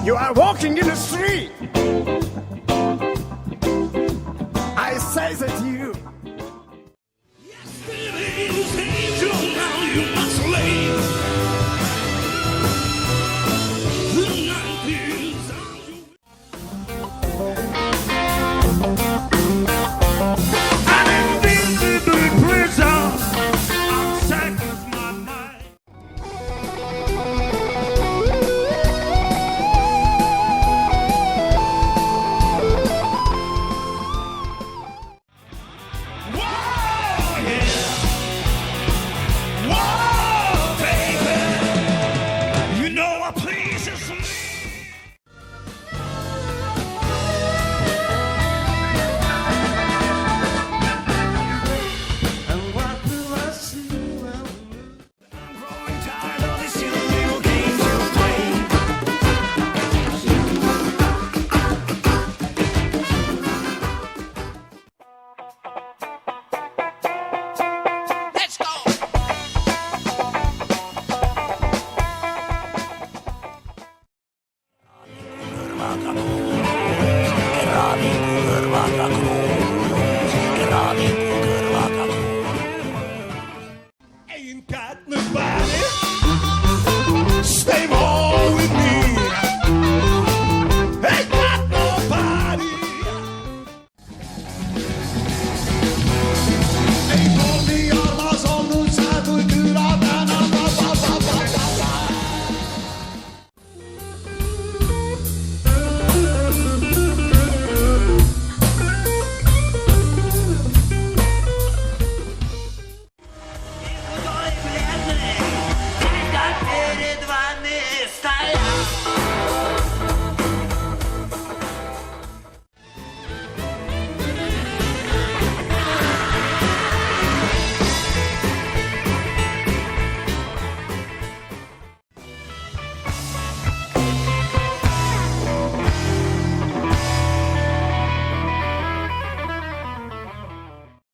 You are walking in the street. I say that you. Yesterday's angel, now you must leave. The night is on you. An invisible prison outside of my mind. Whoa, yeah. Whoa, baby. You know I please you. And what do I see when I'm growing tired of these silly little games you play. Let's go. Erani Kurva Kakru